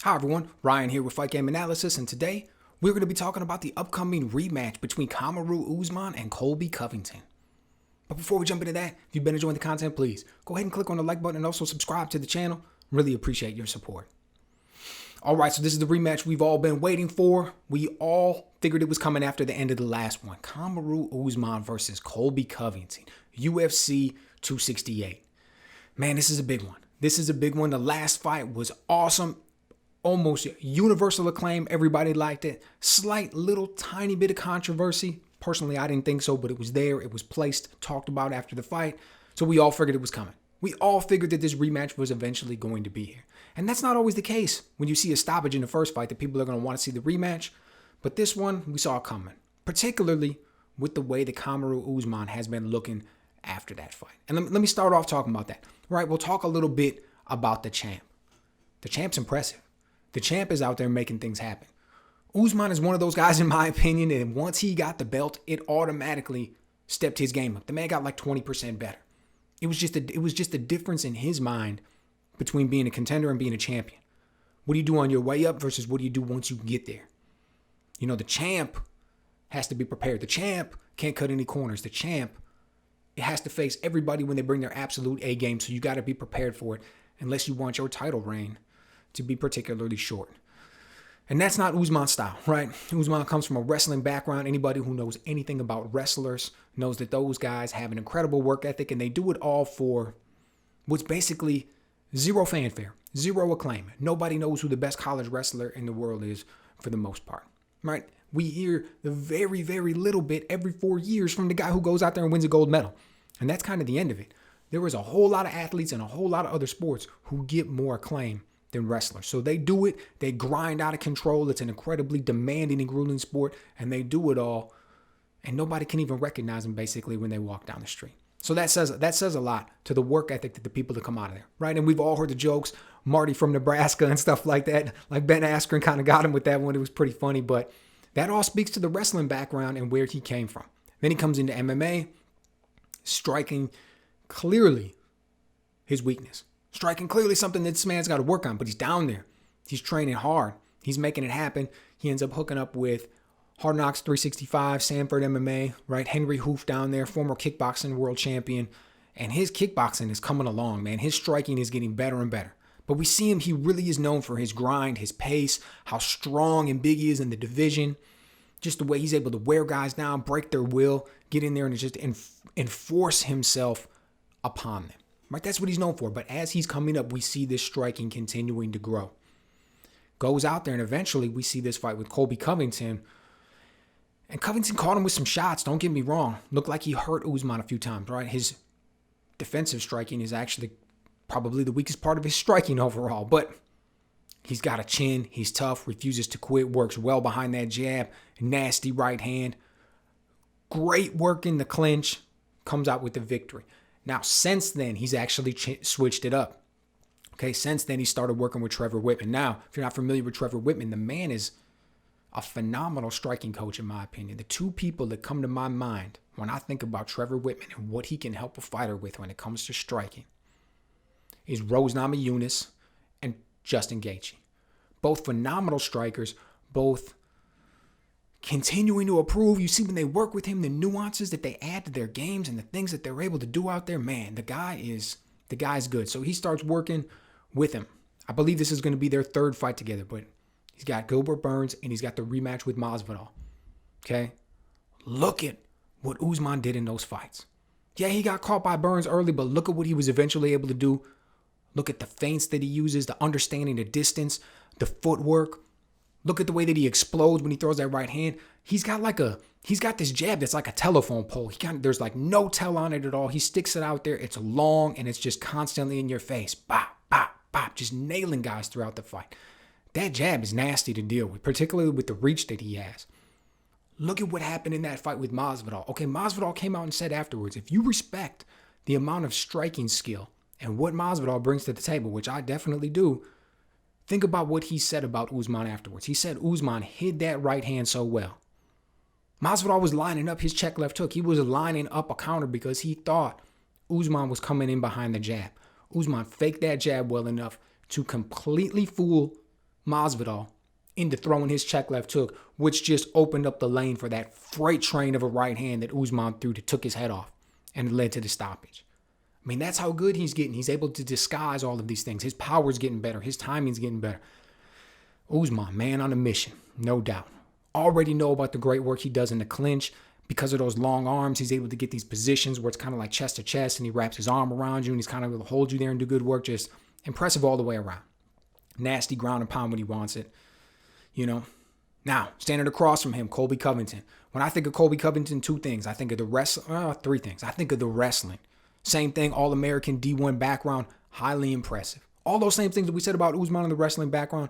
Hi everyone, Ryan here with Fight Game Analysis, and today we're going to be talking about the upcoming rematch between Kamaru Usman and Colby Covington. But before we jump into that, if you've been enjoying the content, please go ahead and click on the like button and also subscribe to the channel. Really appreciate your support. Alright, so this is the rematch we've all been waiting for. We all figured it was coming after the end of the last one. Kamaru Usman versus Colby Covington, UFC 268. Man, this is a big one. This is a big one. The last fight was awesome. Almost universal acclaim. Everybody liked it. Slight little tiny bit of controversy. Personally, I didn't think so, but it was there. It was placed, talked about after the fight. So we all figured it was coming. We all figured that this rematch was eventually going to be here. And that's not always the case. When you see a stoppage in the first fight, that people are going to want to see the rematch. But this one, we saw it coming. Particularly with the way that Kamaru Usman has been looking after that fight. And let me start off talking about that. Right, we'll talk a little bit about the champ. The champ's impressive. The champ is out there making things happen. Usman is one of those guys, in my opinion, and once he got the belt, it automatically stepped his game up. The man got like 20% better. It was just a difference in his mind between being a contender and being a champion. What do you do on your way up versus what do you do once you get there? You know, the champ has to be prepared. The champ can't cut any corners. The champ, it has to face everybody when they bring their absolute A game, so you got to be prepared for it unless you want your title reign to be particularly short. And that's not Usman's style, right? Usman comes from a wrestling background. Anybody who knows anything about wrestlers knows that those guys have an incredible work ethic, and they do it all for what's basically zero fanfare, zero acclaim. Nobody knows who the best college wrestler in the world is for the most part, right? We hear the very, very little bit every 4 years from the guy who goes out there and wins a gold medal. And that's kind of the end of it. There is a whole lot of athletes in a whole lot of other sports who get more acclaim than wrestlers. So they do it. They grind out of control. It's an incredibly demanding and grueling sport. And they do it all. And nobody can even recognize them basically when they walk down the street. So that says a lot to the work ethic that the people that come out of there, right? And we've all heard the jokes, Marty from Nebraska and stuff like that. Like Ben Askren kind of got him with that one. It was pretty funny. But that all speaks to the wrestling background and where he came from. Then he comes into MMA, striking clearly his weakness. Striking clearly something that this man's got to work on, but he's down there. He's training hard. He's making it happen. He ends up hooking up with Hard Knocks 365, Sanford MMA, right? Henry Hoof down there, former kickboxing world champion. And his kickboxing is coming along, man. His striking is getting better and better. But we see him, he really is known for his grind, his pace, how strong and big he is in the division. Just the way he's able to wear guys down, break their will, get in there and just enforce himself upon them. Right? That's what he's known for. But as he's coming up, we see this striking continuing to grow. Goes out there, and eventually we see this fight with Colby Covington. And Covington caught him with some shots, don't get me wrong. Looked like he hurt Usman a few times, right? His defensive striking is actually probably the weakest part of his striking overall. But he's got a chin, he's tough, refuses to quit, works well behind that jab, nasty right hand. Great work in the clinch, comes out with the victory. Now, since then, he's actually switched it up. Okay, since then, he started working with Trevor Whitman. Now, if you're not familiar with Trevor Whitman, the man is a phenomenal striking coach, in my opinion. The two people that come to my mind when I think about Trevor Whitman and what he can help a fighter with when it comes to striking is Rose Namajunas and Justin Gaethje. Both phenomenal strikers, both continuing to improve. You see when they work with him, the nuances that they add to their games and the things that they're able to do out there. Man, the guy's good. So he starts working with him. I believe this is going to be their third fight together, but he's got Gilbert Burns and he's got the rematch with Masvidal. Okay? Look at what Usman did in those fights. Yeah, he got caught by Burns early, but look at what he was eventually able to do. Look at the feints that he uses, the understanding the distance, the footwork. Look at the way that he explodes when he throws that right hand. He's got this jab that's like a telephone pole. There's like no tell on it at all. He sticks it out there. It's long and it's just constantly in your face. Bop, bop, bop. Just nailing guys throughout the fight. That jab is nasty to deal with, particularly with the reach that he has. Look at what happened in that fight with Masvidal. Okay, Masvidal came out and said afterwards, if you respect the amount of striking skill and what Masvidal brings to the table, which I definitely do, think about what he said about Usman afterwards. He said Usman hid that right hand so well. Masvidal was lining up his check left hook. He was lining up a counter because he thought Usman was coming in behind the jab. Usman faked that jab well enough to completely fool Masvidal into throwing his check left hook, which just opened up the lane for that freight train of a right hand that Usman threw that took his head off and it led to the stoppage. I mean, that's how good he's getting. He's able to disguise all of these things. His power's getting better. His timing's getting better. Usman, man on a mission, no doubt. Already know about the great work he does in the clinch. Because of those long arms, he's able to get these positions where it's kind of like chest to chest and he wraps his arm around you and he's kind of able to hold you there and do good work. Just impressive all the way around. Nasty ground and pound when he wants it. Now, standing across from him, Colby Covington. When I think of Colby Covington, two things. I think of the wrestling, three things. I think of the wrestling. Same thing, All-American D1 background, highly impressive. All those same things that we said about Usman in the wrestling background,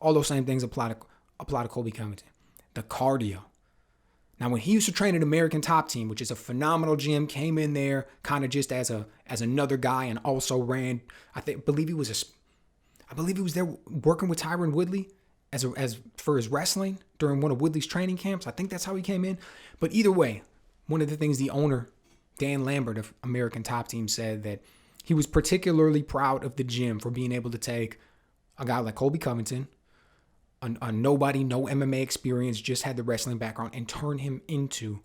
all those same things apply to Colby Covington. The cardio. Now, when he used to train at American Top Team, which is a phenomenal gym, came in there kind of just as another guy and also ran. I believe he was there working with Tyron Woodley as for his wrestling during one of Woodley's training camps. I think that's how he came in. But either way, one of the things the owner, Dan Lambert of American Top Team, said that he was particularly proud of the gym for being able to take a guy like Colby Covington, a nobody, no MMA experience, just had the wrestling background, and turn him into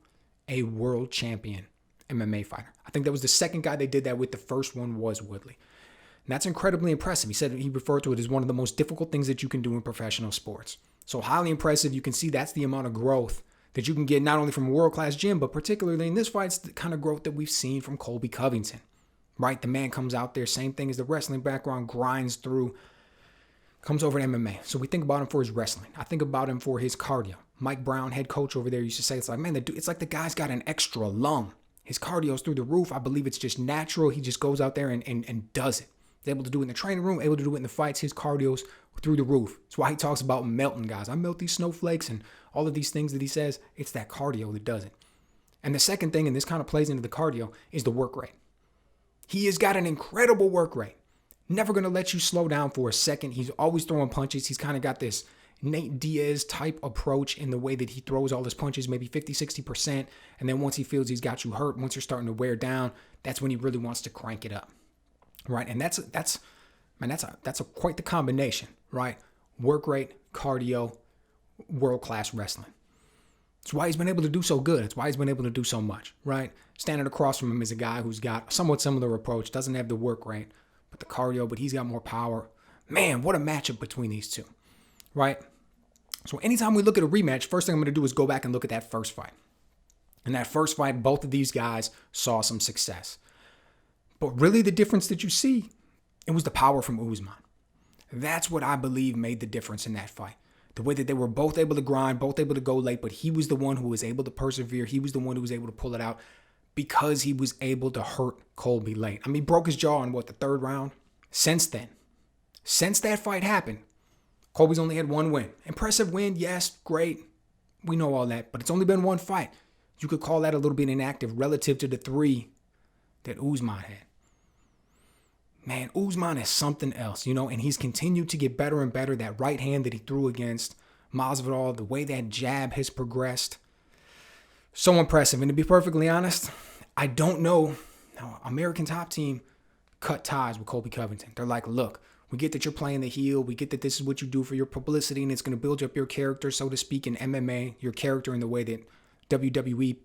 a world champion MMA fighter. I think that was the second guy they did that with. The first one was Woodley. And that's incredibly impressive. He said he referred to it as one of the most difficult things that you can do in professional sports. So highly impressive. You can see that's the amount of growth that you can get not only from a world-class gym, but particularly in this fight, it's the kind of growth that we've seen from Colby Covington. Right? The man comes out there, same thing as the wrestling background, grinds through, comes over to MMA. So we think about him for his wrestling. I think about him for his cardio. Mike Brown, head coach over there, used to say, it's like, man, it's like the guy's got an extra lung. His cardio's through the roof. I believe it's just natural. He just goes out there and does it. He's able to do it in the training room, able to do it in the fights. His cardio's through the roof. That's why he talks about melting guys. I melt these snowflakes and all of these things that he says. It's that cardio that does it. And the second thing, and this kind of plays into the cardio, is the work rate. He has got an incredible work rate. Never going to let you slow down for a second. He's always throwing punches. He's kind of got this Nate Diaz type approach in the way that he throws all his punches, maybe 50, 60%. And then once he feels he's got you hurt, once you're starting to wear down, that's when he really wants to crank it up. Right? And that's quite the combination, right? Work rate, cardio, world-class wrestling. That's why he's been able to do so good. It's why he's been able to do so much, right? Standing across from him is a guy who's got a somewhat similar approach, doesn't have the work rate, but the cardio, but he's got more power. Man, what a matchup between these two, right? So anytime we look at a rematch, first thing I'm going to do is go back and look at that first fight. In that first fight, both of these guys saw some success. But really the difference that you see, it was the power from Usman. That's what I believe made the difference in that fight. The way that they were both able to grind, both able to go late, but he was the one who was able to persevere. He was the one who was able to pull it out because he was able to hurt Colby late. I mean, he broke his jaw in the third round? Since then, since that fight happened, Colby's only had one win. Impressive win, yes, great. We know all that, but it's only been one fight. You could call that a little bit inactive relative to the 3 that Usman had. Man, Usman is something else, and he's continued to get better and better. That right hand that he threw against Masvidal, the way that jab has progressed, so impressive. And to be perfectly honest, I don't know how American Top Team cut ties with Colby Covington. They're like, look, we get that you're playing the heel. We get that this is what you do for your publicity, and it's going to build up your character, so to speak, in MMA, your character in the way that WWE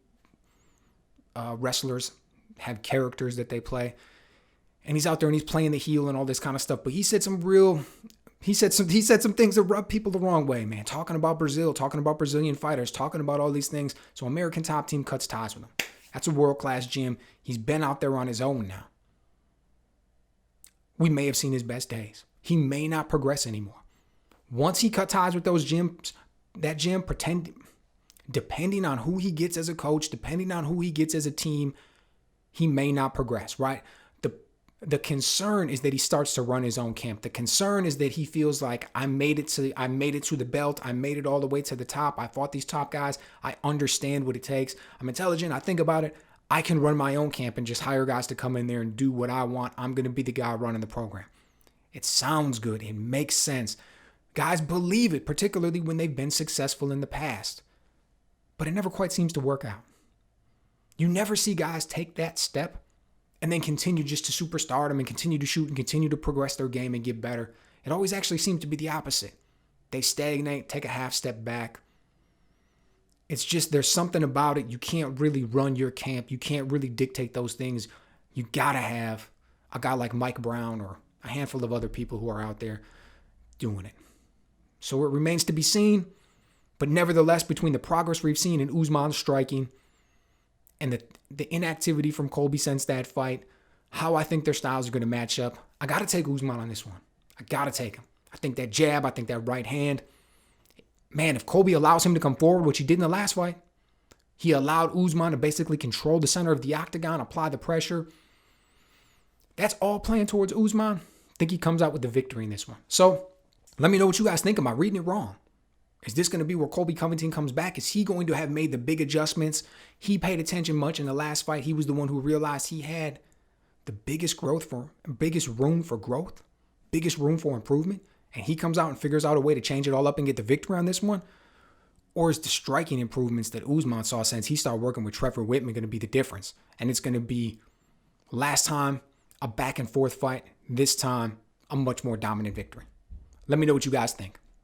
wrestlers have characters that they play. And he's out there and he's playing the heel and all this kind of stuff. But he said some things that rub people the wrong way, man. Talking about Brazil, talking about Brazilian fighters, talking about all these things. So American Top Team cuts ties with him. That's a world-class gym. He's been out there on his own now. We may have seen his best days. He may not progress anymore. Once he cut ties with those gyms, depending on who he gets as a coach, depending on who he gets as a team, he may not progress, right? The concern is that he starts to run his own camp. The concern is that he feels like I made it to the belt. I made it all the way to the top. I fought these top guys. I understand what it takes. I'm intelligent. I think about it. I can run my own camp and just hire guys to come in there and do what I want. I'm going to be the guy running the program. It sounds good. It makes sense. Guys believe it, particularly when they've been successful in the past. But it never quite seems to work out. You never see guys take that step and then continue just to superstardom and continue to shoot and continue to progress their game and get better. It always actually seems to be the opposite. They stagnate, take a half step back. It's just there's something about it. You can't really run your camp. You can't really dictate those things. You got to have a guy like Mike Brown or a handful of other people who are out there doing it. So it remains to be seen. But nevertheless, between the progress we've seen in Usman striking and the inactivity from Colby since that fight, how I think their styles are going to match up, I got to take Usman on this one. I got to take him. I think that jab, I think that right hand. Man, if Colby allows him to come forward, which he did in the last fight, he allowed Usman to basically control the center of the octagon, apply the pressure. That's all playing towards Usman. I think he comes out with the victory in this one. So let me know what you guys think. Am I reading it wrong? Is this going to be where Colby Covington comes back? Is he going to have made the big adjustments? He paid attention much in the last fight. He was the one who realized he had the biggest room for growth, biggest room for improvement. And he comes out and figures out a way to change it all up and get the victory on this one? Or is the striking improvements that Usman saw since he started working with Trevor Whitman going to be the difference? And it's going to be, last time, a back and forth fight. This time, a much more dominant victory. Let me know what you guys think.